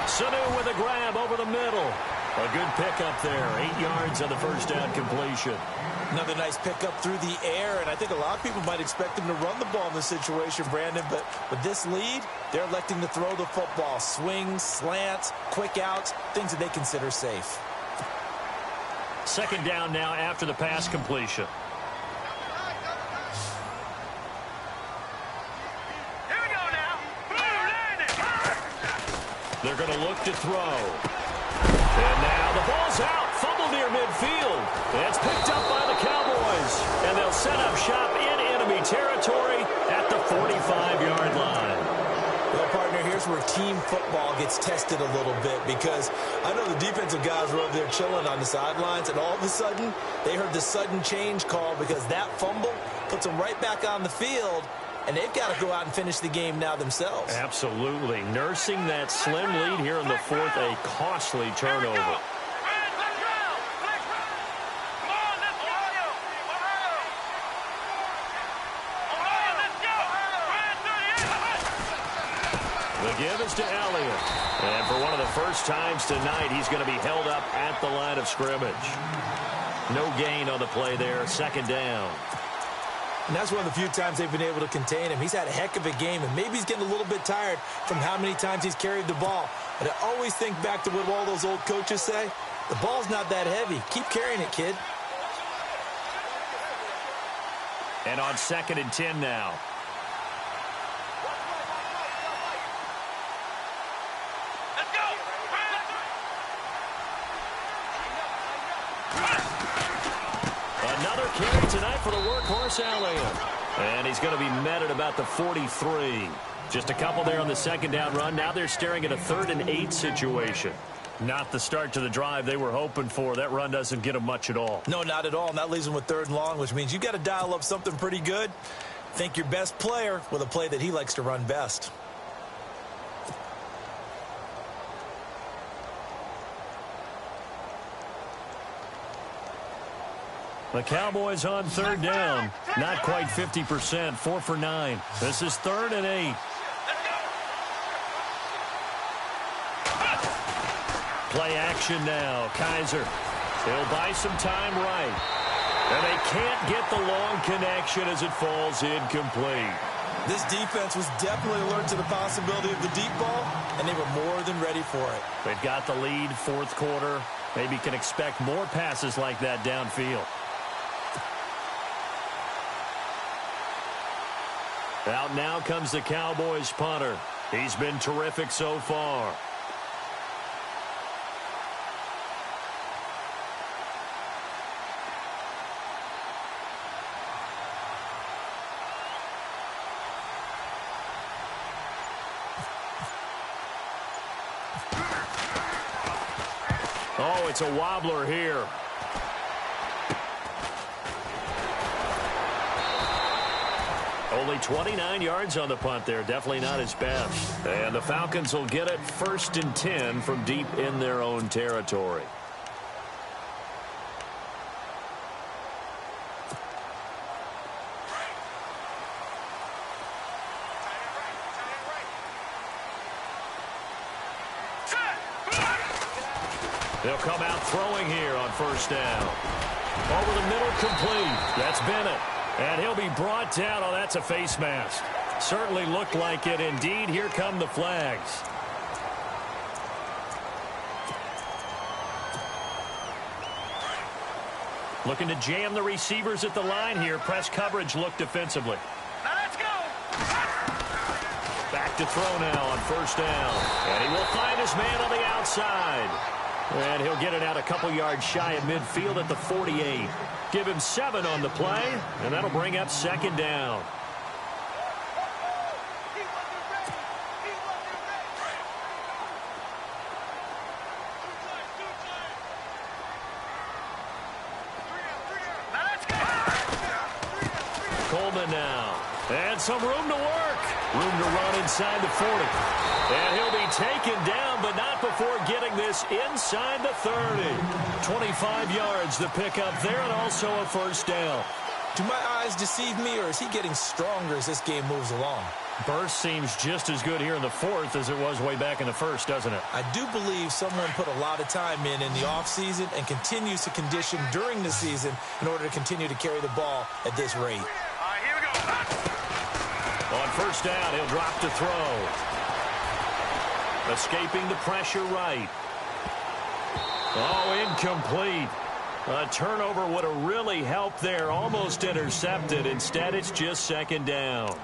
Sanu with a grab over the middle. A good pickup there. 8 yards on the 1st down completion. Another nice pickup through the air, and I think a lot of people might expect him to run the ball in this situation, Brandon, but with this lead, they're electing to throw the football. Swings, slants, quick outs, things that they consider safe. 2nd down now after the pass completion. Here we go now. They're going to look to throw. And now the ball's out. Fumble near midfield. It's picked up by the Cowboys. And they'll set up shop in enemy territory at the 45-yard line. Well, partner, here's where team football gets tested a little bit, because I know the defensive guys were over there chilling on the sidelines, and all of a sudden, they heard the sudden change call because that fumble puts them right back on the field, and they've got to go out and finish the game now themselves. Absolutely. Nursing that slim lead here in the 4th, a costly turnover. The give is to Elliott. And for one of the first times tonight, he's going to be held up at the line of scrimmage. No gain on the play there. 2nd down. And that's one of the few times they've been able to contain him. He's had a heck of a game, and maybe he's getting a little bit tired from how many times he's carried the ball. But I always think back to what all those old coaches say. The ball's not that heavy. Keep carrying it, kid. And on 2nd and 10 now. Let's go. Another carry tonight for the workhorse Allen. And he's going to be met at about the 43. Just a couple there on the 2nd down run. Now they're staring at a 3rd and 8 situation. Not the start to the drive they were hoping for. That run doesn't get them much at all. No, not at all. And that leaves them with 3rd and long, which means you've got to dial up something pretty good. Think your best player with a play that he likes to run best. The Cowboys on 3rd down. Not quite 50%. 4 for 9. This is 3rd and 8. Play action now. Kaiser. He'll buy some time right. And they can't get the long connection as it falls incomplete. This defense was definitely alert to the possibility of the deep ball, and they were more than ready for it. They've got the lead, 4th quarter. Maybe can expect more passes like that downfield. Out now comes the Cowboys punter. He's been terrific so far. Oh, it's a wobbler here. Only 29 yards on the punt there. Definitely not his best. And the Falcons will get it 1st and 10 from deep in their own territory. They'll come out throwing here on 1st down. Over the middle, complete. That's Bennett. And he'll be brought down. Oh, that's a face mask. Certainly looked like it. Indeed, here come the flags. Looking to jam the receivers at the line here. Press coverage look defensively. Now let's go. Back to throw now on 1st down. And he will find his man on the outside. And he'll get it out a couple yards shy of midfield at the 48. Give him 7 on the play, and that'll bring up 2nd down. Coleman now. And some room to work. Room to run inside the 40. And he'll be taken down, but not before getting this inside the 30. 25 yards to pick up there, and also a 1st down. Do my eyes deceive me, or is he getting stronger as this game moves along? Burst seems just as good here in the 4th as it was way back in the 1st, doesn't it? I do believe someone put a lot of time in the offseason and continues to condition during the season in order to continue to carry the ball at this rate. All right, here we go. On 1st down, he'll drop to throw. Escaping the pressure right. Oh, incomplete. A turnover would have really helped there. Almost intercepted. Instead, it's just 2nd down.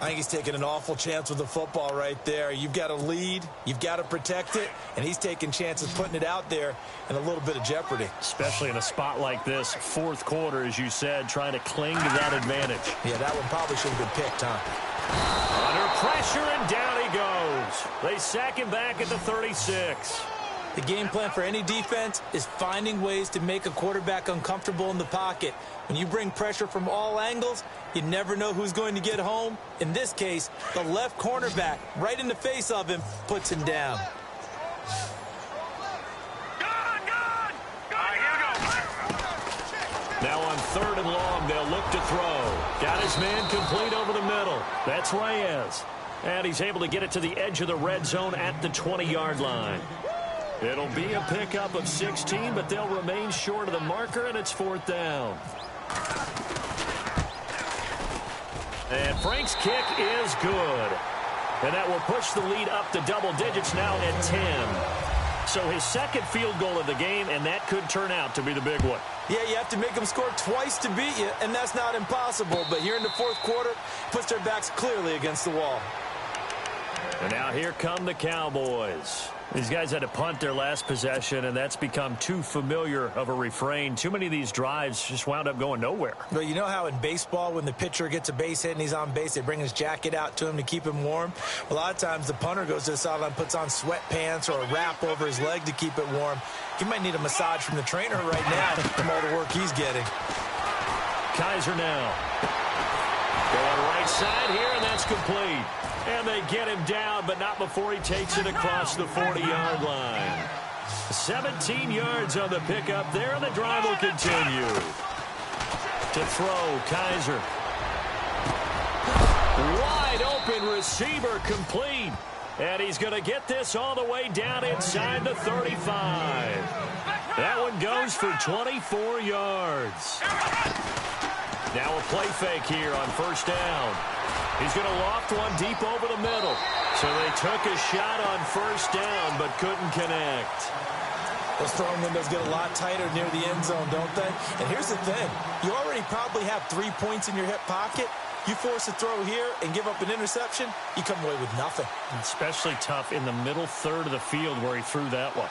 I think he's taking an awful chance with the football right there. You've got a lead. You've got to protect it. And he's taking chances putting it out there in a little bit of jeopardy. Especially in a spot like this. 4th quarter, as you said, trying to cling to that advantage. Yeah, that one probably should have been picked, huh? Under pressure, and down he goes. They sack him back at the 36. The game plan for any defense is finding ways to make a quarterback uncomfortable in the pocket. When you bring pressure from all angles, you never know who's going to get home. In this case, the left cornerback, right in the face of him, puts him down. Now on 3rd and long, they'll look to throw. Got his man complete over the middle. That's Reyes. And he's able to get it to the edge of the red zone at the 20-yard line. It'll be a pickup of 16, but they'll remain short of the marker, and it's 4th down. And Frank's kick is good. And that will push the lead up to double digits now at 10. So his second field goal of the game, and that could turn out to be the big one. Yeah, you have to make them score twice to beat you, and that's not impossible. But here in the fourth quarter, puts their backs clearly against the wall. And now here come the Cowboys. These guys had to punt their last possession, and that's become too familiar of a refrain. Too many of these drives just wound up going nowhere. But you know how in baseball, when the pitcher gets a base hit and he's on base, they bring his jacket out to him to keep him warm? A lot of times the punter goes to the sideline, puts on sweatpants or a wrap over his leg to keep it warm. He might need a massage from the trainer right now from all the work he's getting. Kaiser now. Going right side here, and that's complete. And they get him down, but not before he takes it across the 40-yard line. 17 yards on the pickup there, and the drive will continue. To throw, Kaiser. Wide open receiver, complete. And he's going to get this all the way down inside the 35. That one goes for 24 yards. Now a play fake here on first down. He's going to loft one deep over the middle. So they took a shot on first down, but couldn't connect. Those throwing windows get a lot tighter near the end zone, don't they? And here's the thing. You already probably have 3 points in your hip pocket. You force a throw here and give up an interception, you come away with nothing. Especially tough in the middle third of the field where he threw that one.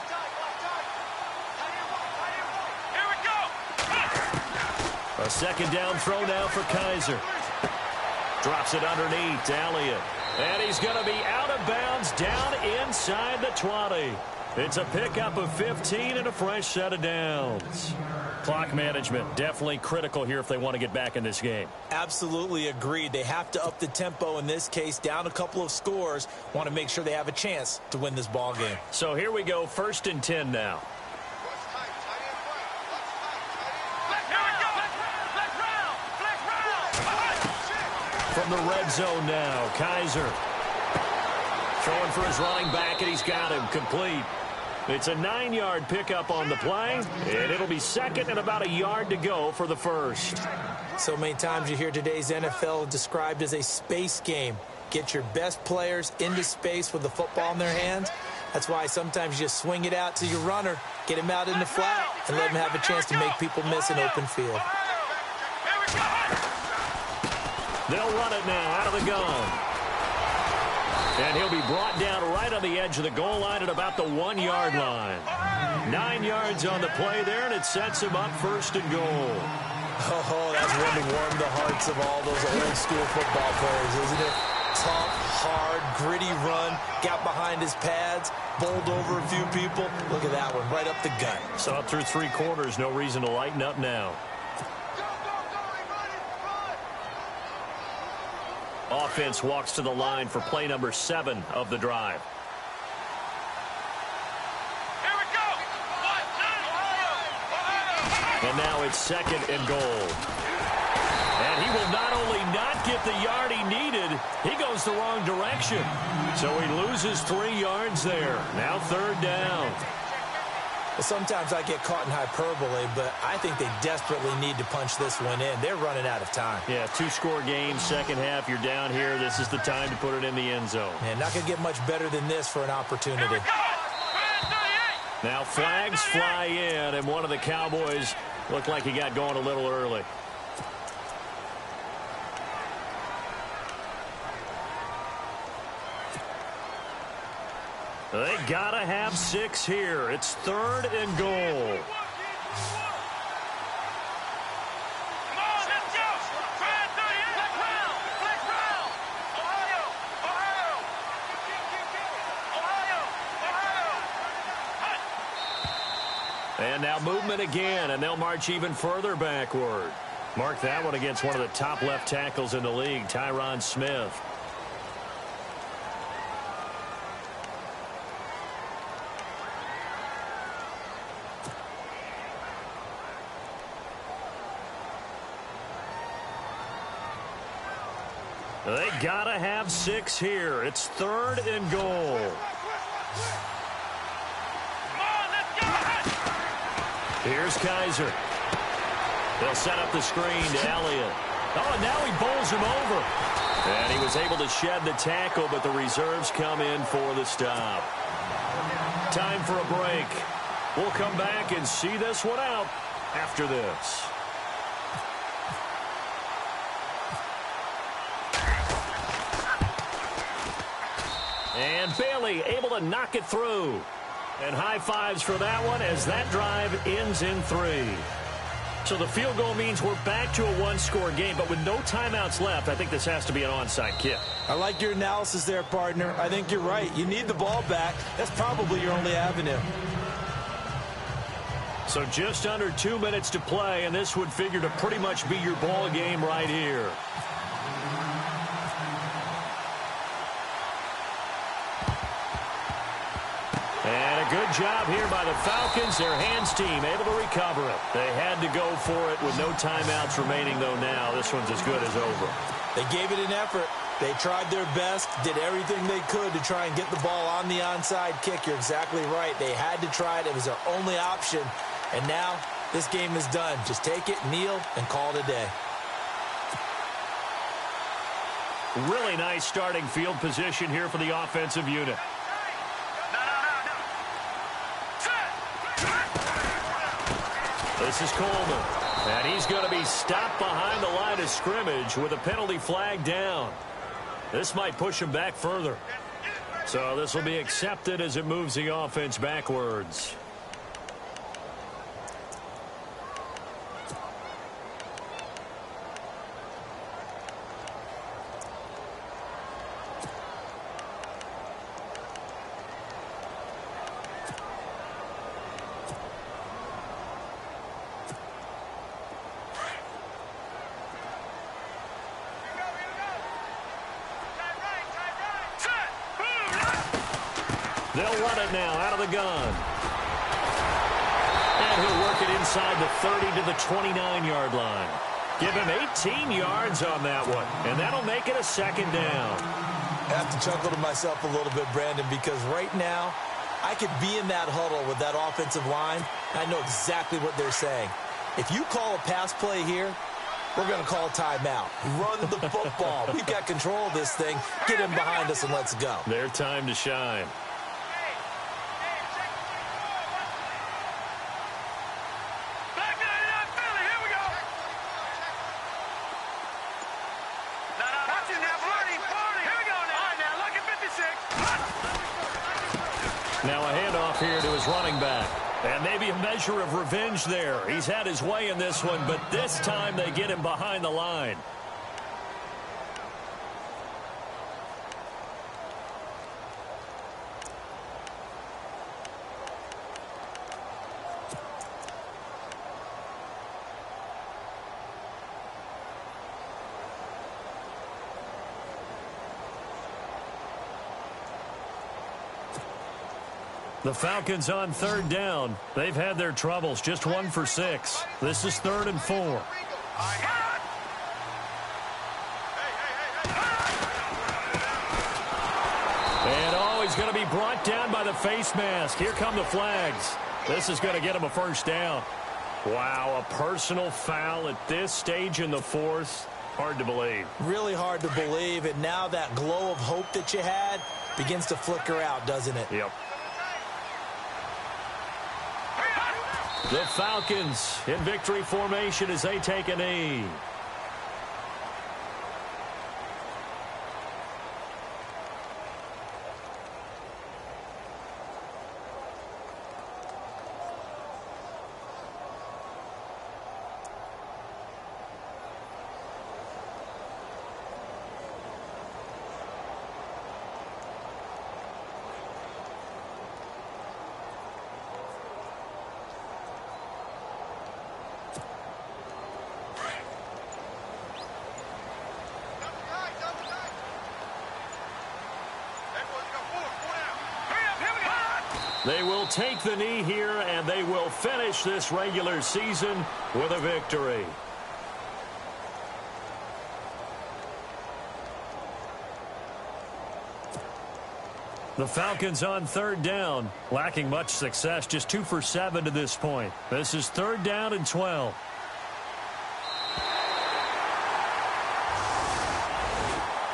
A second down throw now for Kaiser. Drops it underneath to Elliott. And he's going to be out of bounds down inside the 20. It's a pickup of 15 and a fresh set of downs. Clock management definitely critical here if they want to get back in this game. Absolutely agreed. They have to up the tempo in this case, down a couple of scores. Want to make sure they have a chance to win this ball game. So here we go, 1st and 10 now. From the red zone now, Kaiser. Throwing for his running back, and he's got him complete. It's a 9-yard pickup on the play, and it'll be second and about a yard to go for the first. So many times you hear today's NFL described as a space game. Get your best players into space with the football in their hands. That's why sometimes you just swing it out to your runner, get him out in the flat, and let him have a chance to make people miss an open field. They'll run it now out of the gun. And he'll be brought down right on the edge of the goal line at about the 1-yard line. 9 yards on the play there, and it sets him up 1st and goal. Oh, that's one to warm the hearts of all those old-school football players, isn't it? Tough, hard, gritty run, got behind his pads, bowled over a few people. Look at that one, right up the gut. So up through 3 quarters, no reason to lighten up now. Offense walks to the line for play number 7 of the drive. Here we go. And now it's 2nd and goal. And he will not only not get the yard he needed, he goes the wrong direction. So he loses 3 yards there. Now 3rd down. Well, sometimes I get caught in hyperbole, but I think they desperately need to punch this one in. They're running out of time. Yeah, 2-score game, second half. You're down here. This is the time to put it in the end zone. Man, not going to get much better than this for an opportunity. Now flags fly in, and one of the Cowboys looked like he got going a little early. They gotta have 6 here. It's 3rd and goal. And now movement again, and they'll march even further backward. Mark that one against one of the top left tackles in the league, Tyron Smith. They gotta have 6 here. It's 3rd and goal. Here's Kaiser. They'll set up the screen to Elliott. Oh, and now he bowls him over. And he was able to shed the tackle, but the reserves come in for the stop. Time for a break. We'll come back and see this one out after this. And Bailey able to knock it through. And high fives for that one as that drive ends in 3. So the field goal means we're back to a one-score game, but with no timeouts left, I think this has to be an onside kick. I like your analysis there, partner. I think you're right. You need the ball back. That's probably your only avenue. So just under 2 minutes to play, and this would figure to pretty much be your ball game right here. And a good job here by the Falcons. Their hands team able to recover it. They had to go for it with no timeouts remaining, though now. This one's as good as over. They gave it an effort. They tried their best, did everything they could to try and get the ball on the onside kick. You're exactly right. They had to try it. It was their only option. And now this game is done. Just take it, kneel, and call it a day. Really nice starting field position here for the offensive unit. This is Coleman. And he's going to be stopped behind the line of scrimmage with a penalty flag down. This might push him back further. So this will be accepted as it moves the offense backwards. They'll run it now out of the gun. And he'll work it inside the 30 to the 29-yard line. Give him 18 yards on that one, and that'll make it a second down. I have to chuckle to myself a little bit, Brandon, because right now I could be in that huddle with that offensive line. I know exactly what they're saying. If you call a pass play here, we're going to call timeout. Run the football. We've got control of this thing. Get him behind us and let's go. Their time to shine. Now a handoff here to his running back. And maybe a measure of revenge there. He's had his way in this one, but this time they get him behind the line. The Falcons on third down. They've had their troubles. Just 1 for 6. This is 3rd and 4. And oh, he's going to be brought down by the face mask. Here come the flags. This is going to get him a first down. Wow, a personal foul at this stage in the 4th. Hard to believe. Really hard to believe. And now that glow of hope that you had begins to flicker out, doesn't it? Yep. The Falcons in victory formation as they take a knee. They will take the knee here, and they will finish this regular season with a victory. The Falcons on third down, lacking much success, just 2 for 7 to this point. This is 3rd down and 12.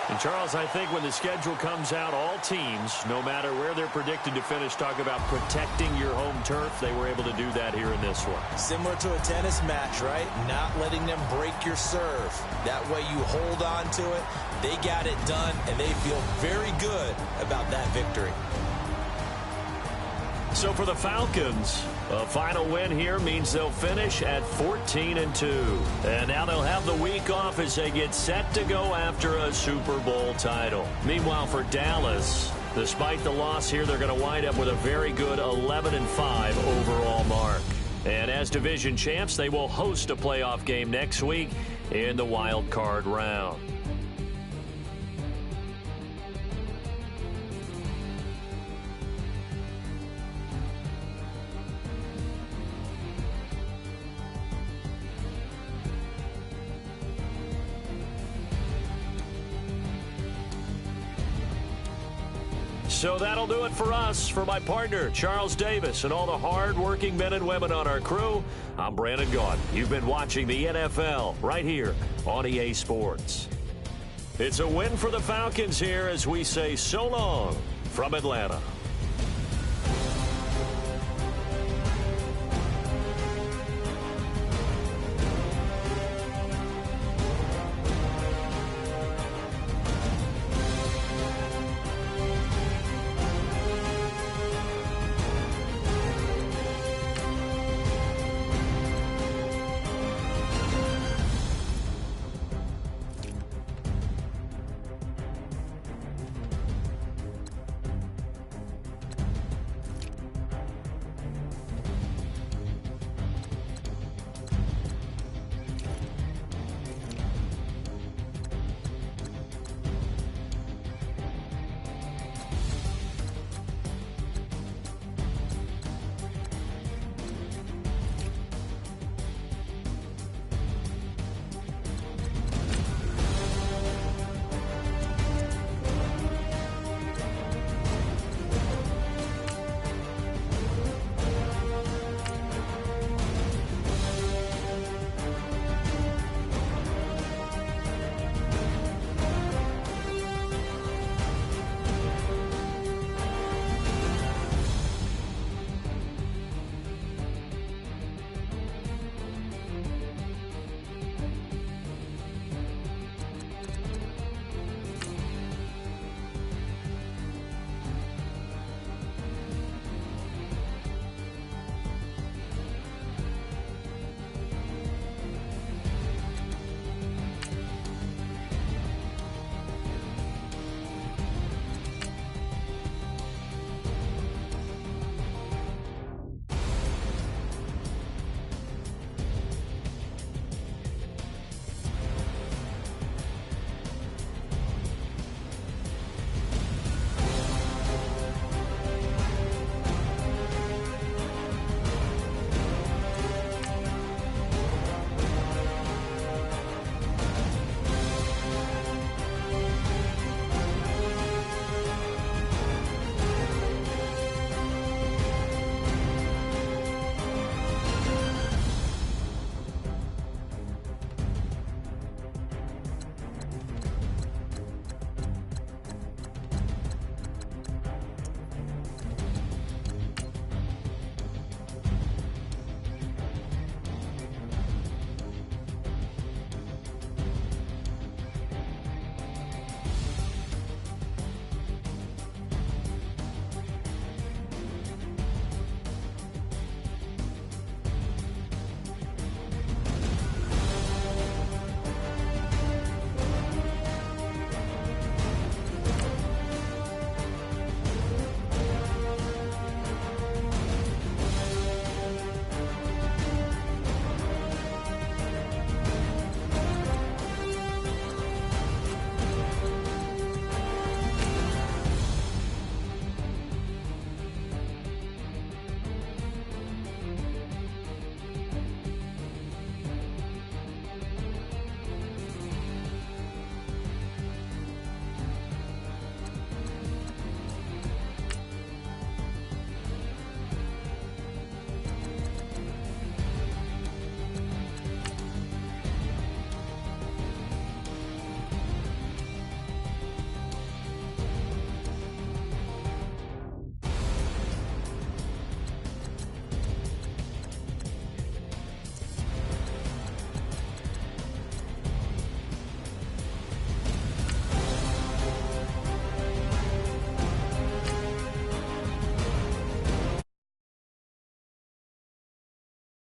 And, Charles, I think when the schedule comes out, all teams, no matter where they're predicted to finish, talk about protecting your home turf. They were able to do that here in this one. Similar to a tennis match, right? Not letting them break your serve. That way you hold on to it. They got it done, and they feel very good about that victory. So for the Falcons, a final win here means they'll finish at 14-2. And now they'll have the week off as they get set to go after a Super Bowl title. Meanwhile, for Dallas, despite the loss here, they're going to wind up with a very good 11-5 overall mark. And as division champs, they will host a playoff game next week in the wild card round. So that'll do it for us. For my partner, Charles Davis, and all the hard-working men and women on our crew, I'm Brandon Gaudin. You've been watching the NFL right here on EA Sports. It's a win for the Falcons here as we say so long from Atlanta.